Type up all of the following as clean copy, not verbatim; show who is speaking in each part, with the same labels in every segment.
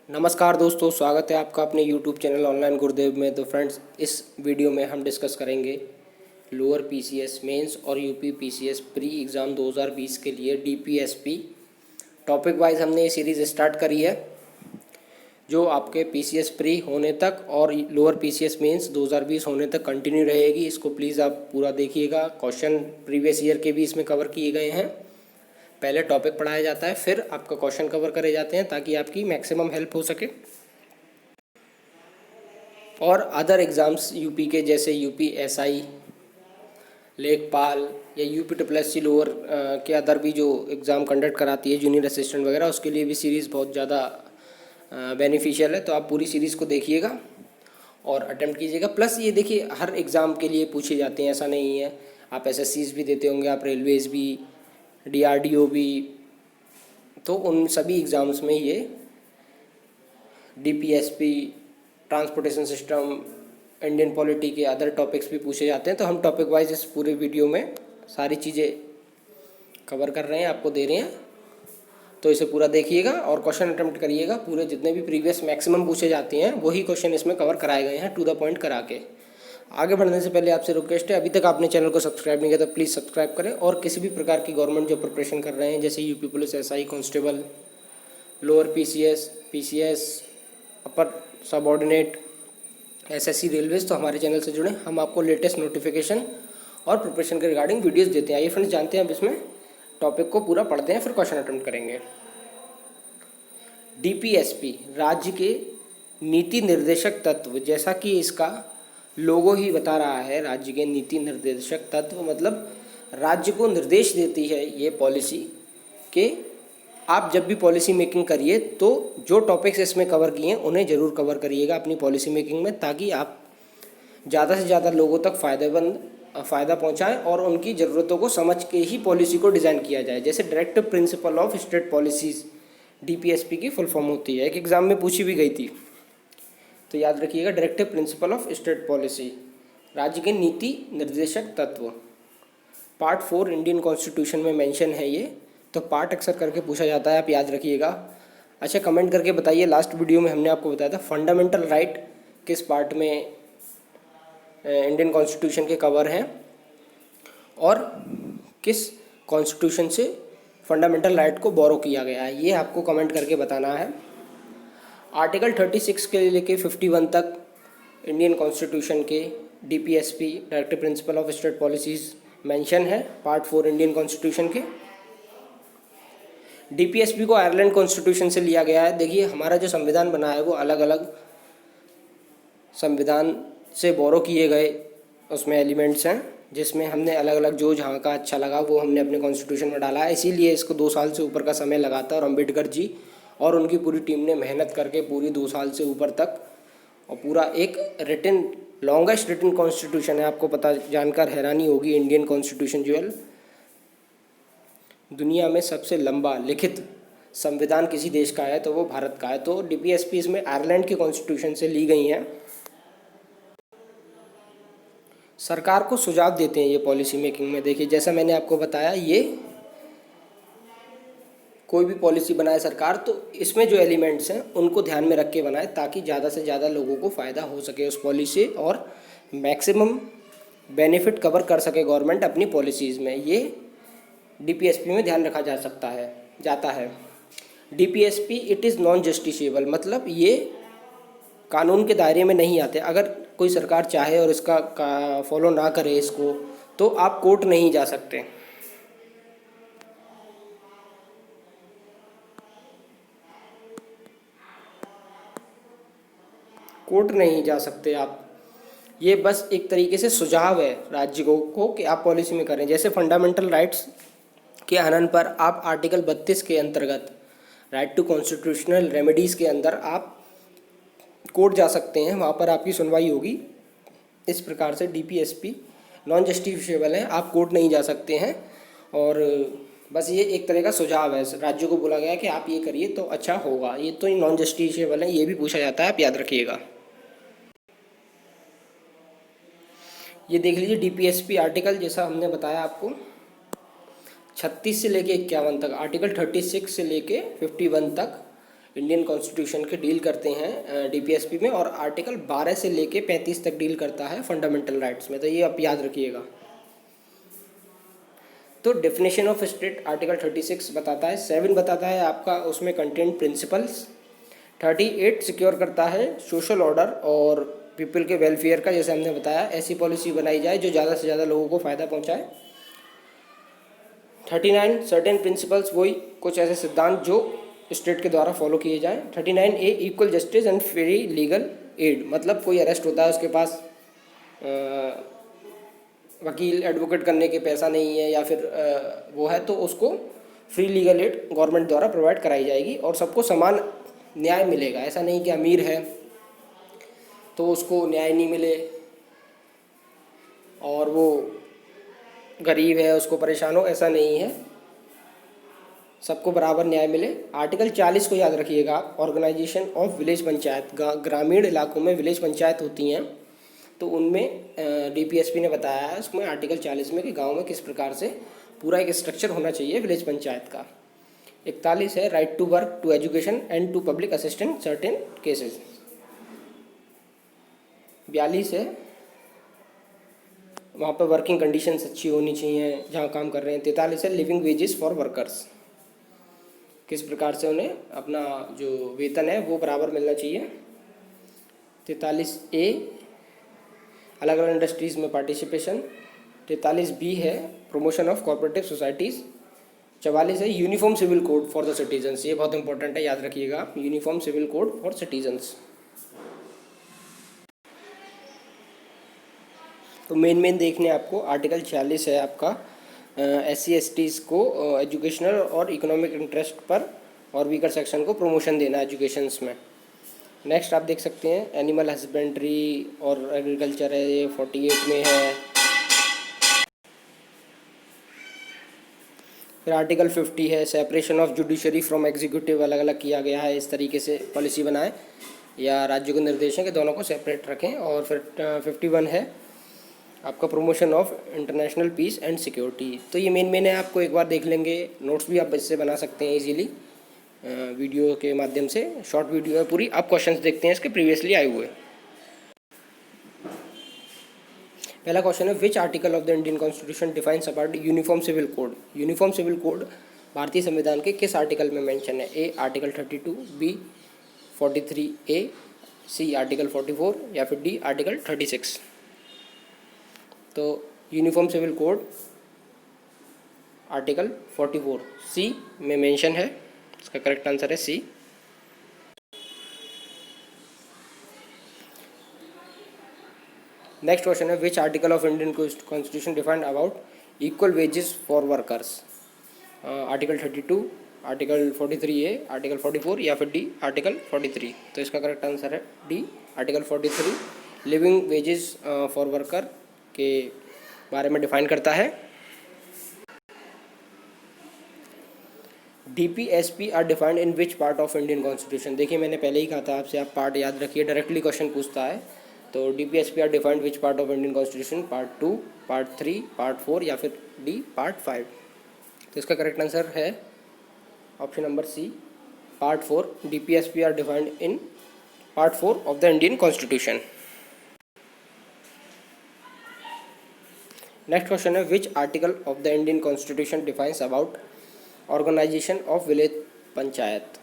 Speaker 1: नमस्कार दोस्तों, स्वागत है आपका अपने YouTube चैनल ऑनलाइन गुरुदेव में। तो फ्रेंड्स, इस वीडियो में हम डिस्कस करेंगे लोअर पीसीएस मेंस और यूपी पीसीएस प्री एग्ज़ाम 2020 के लिए डीपीएसपी टॉपिक वाइज हमने ये सीरीज़ स्टार्ट करी है, जो आपके पीसीएस प्री होने तक और लोअर पीसीएस मेंस 2020 होने तक कंटिन्यू रहेगी। इसको प्लीज़ आप पूरा देखिएगा। क्वेश्चन प्रीवियस ईयर के भी इसमें कवर किए गए हैं। पहले टॉपिक पढ़ाया जाता है, फिर आपका क्वेश्चन कवर करे जाते हैं ताकि आपकी मैक्सिमम हेल्प हो सके। और अदर एग्ज़ाम्स यूपी के, जैसे यूपी एसआई, लेखपाल या यूपी ट्रिपल लोअर के अदर भी जो एग्ज़ाम कंडक्ट कराती है, जूनियर असिस्टेंट वगैरह, उसके लिए भी सीरीज़ बहुत ज़्यादा बेनिफिशियल है। तो आप पूरी सीरीज़ को देखिएगा और अटेम्प्ट कीजिएगा। प्लस ये देखिए, हर एग्ज़ाम के लिए पूछे जाते हैं, ऐसा नहीं है। आप एसएससीज भी देते होंगे, आप रेलवेज़ भी, डीआरडीओ भी, तो उन सभी एग्ज़ाम्स में ये DPSP, transportation system, Indian polity के अदर टॉपिक्स भी पूछे जाते हैं। तो हम टॉपिक वाइज इस पूरे वीडियो में सारी चीज़ें कवर कर रहे हैं, आपको दे रहे हैं। तो इसे पूरा देखिएगा और क्वेश्चन अटेम्प्ट करिएगा। पूरे जितने भी प्रीवियस मैक्सिमम पूछे जाते हैं वही क्वेश्चन इसमें कवर कराए गए हैं, टू द पॉइंट करा के। आगे बढ़ने से पहले आपसे रिक्वेस्ट है, अभी तक आपने चैनल को सब्सक्राइब नहीं किया तो प्लीज़ सब्सक्राइब करें। और किसी भी प्रकार की गवर्नमेंट जो प्रिपरेशन कर रहे हैं, जैसे UP police, SI, constable, lower PCS, PCS, upper subordinate, SSC, railways, तो हमारे चैनल से जुड़ें। हम आपको लेटेस्ट नोटिफिकेशन और प्रिपरेशन के रिगार्डिंग वीडियोस देते हैं। आइए फ्रेंड्स, जानते हैं अब इसमें टॉपिक को पूरा पढ़ते हैं, फिर क्वेश्चन अटेम्प्ट करेंगे। डीपीएसपी राज्य के नीति निर्देशक तत्व, जैसा कि इसका लोगो ही बता रहा है, राज्य के नीति निर्देशक तत्व मतलब राज्य को निर्देश देती है ये पॉलिसी कि आप जब भी पॉलिसी मेकिंग करिए तो जो टॉपिक्स इसमें कवर किए हैं उन्हें ज़रूर कवर करिएगा अपनी पॉलिसी मेकिंग में, ताकि आप ज़्यादा से ज़्यादा लोगों तक फ़ायदा पहुंचाएं और उनकी ज़रूरतों को समझ के ही पॉलिसी को डिज़ाइन किया जाए। जैसे directive principle of state policies, DPSP की फुल फॉर्म होती है, एक एग्ज़ाम में पूछी भी गई थी, तो याद रखिएगा, directive principle of state policy, राज्य के नीति निर्देशक तत्व। पार्ट 4 इंडियन कॉन्स्टिट्यूशन में मेंशन है ये, तो पार्ट अक्सर करके पूछा जाता है, आप याद रखिएगा। अच्छा, कमेंट करके बताइए, लास्ट वीडियो में हमने आपको बताया था फंडामेंटल राइट किस पार्ट में इंडियन कॉन्स्टिट्यूशन के कवर हैं और किस कॉन्स्टिट्यूशन से फंडामेंटल राइट को बोरो किया गया है, ये आपको कमेंट करके बताना है। आर्टिकल 36 के लेके 51 तक इंडियन कॉन्स्टिट्यूशन के DPSP, directive principle of state policies, mention है पार्ट 4 इंडियन कॉन्स्टिट्यूशन के। डीपीएसपी को आयरलैंड कॉन्स्टिट्यूशन से लिया गया है। देखिए, हमारा जो संविधान बना है वो अलग अलग संविधान से बोरो किए गए उसमें एलिमेंट्स हैं, जिसमें हमने अलग अलग जो जहाँ का अच्छा लगा वो हमने अपने कॉन्स्टिट्यूशन में डाला है। इसीलिए इसको 2 साल से ऊपर का समय लगा था और अम्बेडकर जी और उनकी पूरी टीम ने मेहनत करके पूरी 2 साल से ऊपर तक और पूरा एक रिटन, लॉन्गेस्ट रिटन कॉन्स्टिट्यूशन है। आपको पता जानकर हैरानी होगी, इंडियन कॉन्स्टिट्यूशन जो है दुनिया में सबसे लंबा लिखित संविधान किसी देश का है तो वो भारत का है। तो डीपीएसपी इसमें आयरलैंड के कॉन्स्टिट्यूशन से ली गई हैं। सरकार को सुझाव देते हैं ये पॉलिसी मेकिंग में। देखिए, जैसा मैंने आपको बताया, ये कोई भी पॉलिसी बनाए सरकार तो इसमें जो एलिमेंट्स हैं उनको ध्यान में रख के बनाए, ताकि ज़्यादा से ज़्यादा लोगों को फ़ायदा हो सके उस पॉलिसी और मैक्सिमम बेनिफिट कवर कर सके गवर्नमेंट अपनी पॉलिसीज़ में। ये डीपीएसपी में ध्यान रखा जाता है। DPSP it is non justiciable, मतलब ये कानून के दायरे में नहीं आते। अगर कोई सरकार चाहे और इसका फॉलो ना करे इसको, तो आप कोर्ट नहीं जा सकते। कोर्ट नहीं जा सकते आप। ये बस एक तरीके से सुझाव है राज्य को कि आप पॉलिसी में करें। जैसे फंडामेंटल राइट्स के हनन पर आप आर्टिकल 32 के अंतर्गत राइट टू कॉन्स्टिट्यूशनल रेमेडीज़ के अंदर आप कोर्ट जा सकते हैं, वहाँ पर आपकी सुनवाई होगी। इस प्रकार से डीपीएसपी नॉन जस्टिफिएबल है, आप कोर्ट नहीं जा सकते हैं। और बस ये एक तरह का सुझाव है, राज्यों को बोला गया है कि आप ये करिए तो अच्छा होगा। ये तो नॉन जस्टिफिएबल है, ये भी पूछा जाता है, आप याद रखिएगा। ये देख लीजिए, डीपीएसपी आर्टिकल जैसा हमने बताया आपको 36 से लेके 51 तक, आर्टिकल 36 से लेके 51 तक इंडियन कॉन्स्टिट्यूशन के डील करते हैं डीपीएसपी में, और आर्टिकल 12 से लेके 35 तक डील करता है फंडामेंटल राइट्स में, तो ये आप याद रखिएगा। तो डेफिनेशन ऑफ स्टेट आर्टिकल 36 बताता है, 7 बताता है आपका उसमें कंटेंट प्रिंसिपल्स, 38 सिक्योर करता है सोशल ऑर्डर और पीपल के वेलफेयर का, जैसे हमने बताया ऐसी पॉलिसी बनाई जाए जो ज़्यादा से ज़्यादा लोगों को फ़ायदा पहुंचाए। 39 सर्टेन प्रिंसिपल्स, वही कुछ ऐसे सिद्धांत जो स्टेट के द्वारा फॉलो किए जाएं। 39A equal justice and free legal aid, मतलब कोई अरेस्ट होता है उसके पास वकील एडवोकेट करने के पैसा नहीं है या फिर वो है, तो उसको फ्री लीगल एड गवर्नमेंट द्वारा प्रोवाइड कराई जाएगी और सबको समान न्याय मिलेगा। ऐसा नहीं कि अमीर है तो उसको न्याय नहीं मिले और वो गरीब है उसको परेशान हो, ऐसा नहीं है, सबको बराबर न्याय मिले। आर्टिकल 40 को याद रखिएगा आप, ऑर्गेनाइजेशन ऑफ विलेज पंचायत, ग्रामीण इलाकों में विलेज पंचायत होती हैं, तो उनमें डीपीएसपी ने बताया है उसमें आर्टिकल 40 में कि गांव में किस प्रकार से पूरा एक स्ट्रक्चर होना चाहिए विलेज पंचायत का। 41 है right to work, to education and to public assistance certain cases. 42 है वहाँ पर वर्किंग कंडीशंस अच्छी होनी चाहिए जहाँ काम कर रहे हैं। 43 है लिविंग वेजेस फॉर वर्कर्स, किस प्रकार से उन्हें अपना जो वेतन है वो बराबर मिलना चाहिए। 43A अलग अलग इंडस्ट्रीज़ में पार्टिसिपेशन। 43B है प्रमोशन ऑफ कोऑपरेटिव सोसाइटीज़। 44 है uniform civil code for the citizens, ये बहुत इंपॉर्टेंट है, याद रखिएगा, uniform civil code for citizens. तो मेन देखने आपको आर्टिकल 46 है आपका SC/STs को एजुकेशनल और इकोनॉमिक इंटरेस्ट पर और वीकर सेक्शन को प्रमोशन देना एजुकेशंस में। नेक्स्ट आप देख सकते हैं एनिमल हस्बेंड्री और एग्रीकल्चर है, ये 48 में है। फिर आर्टिकल 50 है separation of judiciary from executive, अलग अलग किया गया है, इस तरीके से पॉलिसी बनाएं या राज्य को निर्देश है कि दोनों को सेपरेट रखें। और फिर 51 है आपका promotion of international peace and security. तो ये मेन है, आपको एक बार देख लेंगे, नोट्स भी आप इससे बना सकते हैं इजीली वीडियो के माध्यम से, शॉर्ट वीडियो है पूरी। आप क्वेश्चंस देखते हैं इसके प्रीवियसली आए हुए। पहला क्वेश्चन है which article of the Indian constitution defines about uniform civil code. यूनिफॉर्म सिविल कोड भारतीय संविधान के किस आर्टिकल में मेंशन है? A article 32, B 43A, C article 44 या फिर डी आर्टिकल 36। तो uniform civil code article 44 C में मेंशन है, इसका करेक्ट आंसर है सी। नेक्स्ट क्वेश्चन है which article of Indian constitution defined about equal wages for workers. Article 32, article 43A, article 44 या फिर डी आर्टिकल 43। तो इसका करेक्ट आंसर है D article 43 living wages for worker के बारे में डिफाइन करता है। DPSP are defined in which part of Indian constitution. देखिए मैंने पहले ही कहा था आपसे, आप पार्ट याद रखिए, डायरेक्टली क्वेश्चन पूछता है। तो DPSP are defined which part of Indian constitution, part 2, part 3, part 4 या फिर डी पार्ट 5। तो इसका करेक्ट आंसर है option number C part 4। DPSP are defined in part 4 of the Indian constitution. Next question है which article of the Indian constitution defines about organisation of village panchayat.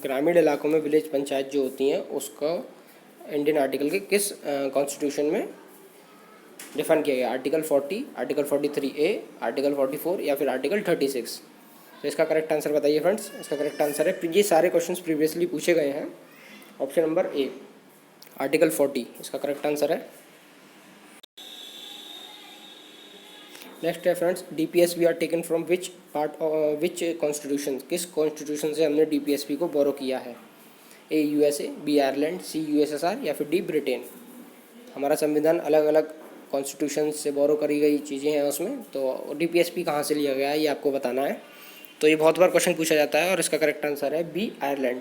Speaker 1: ग्रामीण इलाकों में village panchayat जो होती हैं उसका इंडियन आर्टिकल के किस कॉन्स्टिट्यूशन में डिफाइन किया गया? आर्टिकल 40, आर्टिकल 43A, आर्टिकल 44 या फिर आर्टिकल 36। तो इसका करेक्ट आंसर बताइए फ्रेंड्स। इसका करेक्ट आंसर है, ये सारे क्वेश्चंस प्रीवियसली पूछे गए हैं, ऑप्शन नंबर ए आर्टिकल 40 इसका करेक्ट आंसर है। नेक्स्ट है friends DPSP are taken from which part which constitution, किस कॉन्स्टिट्यूशन से हमने DPSP को बोरो किया है? A USA, B Ireland, C USSR या फिर डी ब्रिटेन। हमारा संविधान अलग अलग कॉन्स्टिट्यूशन से बोरो करी गई चीज़ें हैं उसमें, तो DPSP कहाँ से लिया गया है ये आपको बताना है। तो ये बहुत बार क्वेश्चन पूछा जाता है और इसका करेक्ट आंसर है बी आयरलैंड।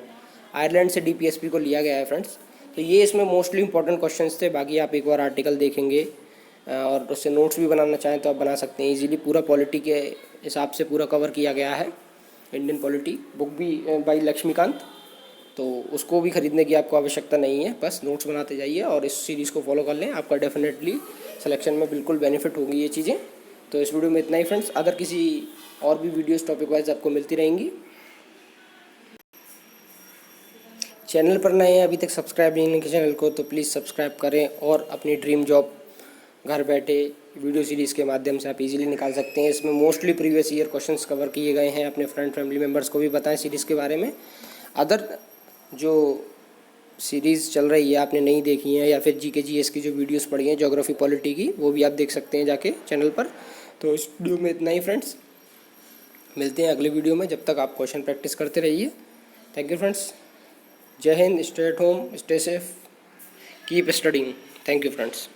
Speaker 1: आयरलैंड से DPSP को लिया गया है फ्रेंड्स। तो ये इसमें मोस्टली इंपॉर्टेंट क्वेश्चन थे, बाकी आप एक बार आर्टिकल देखेंगे और उससे नोट्स भी बनाना चाहें तो आप बना सकते हैं इजीली। पूरा पॉलिटी के हिसाब से पूरा कवर किया गया है, इंडियन पॉलिटी बुक भी बाई लक्ष्मीकांत। तो उसको भी ख़रीदने की आपको आवश्यकता नहीं है, बस नोट्स बनाते जाइए और इस सीरीज़ को फॉलो कर लें, आपका डेफिनेटली सिलेक्शन में बिल्कुल बेनिफिट होगी ये चीज़ें। तो इस वीडियो में इतना ही फ्रेंड्स, अदर किसी और भी वीडियोस टॉपिक वाइज आपको मिलती रहेंगी। चैनल पर नए हैं, अभी तक सब्सक्राइब नहीं किया चैनल को, तो प्लीज़ सब्सक्राइब करें और अपनी ड्रीम जॉब घर बैठे वीडियो सीरीज़ के माध्यम से आप इजीली निकाल सकते हैं। इसमें mostly previous year questions cover किए गए हैं। अपने फ्रेंड फैमिली मेम्बर्स को भी बताएं सीरीज़ के बारे में। अदर जो सीरीज़ चल रही है आपने नहीं देखी है, या फिर जीके जीएस की जो वीडियोस पढ़ी हैं ज्योग्राफी पॉलिटी की, वो भी आप देख सकते हैं जाके चैनल पर। तो इस वीडियो में इतना ही फ्रेंड्स, मिलते हैं अगले वीडियो में। जब तक आप क्वेश्चन प्रैक्टिस करते रहिए। Thank you friends. जय Hind, stay at home, stay safe, keep studying. Thank you friends.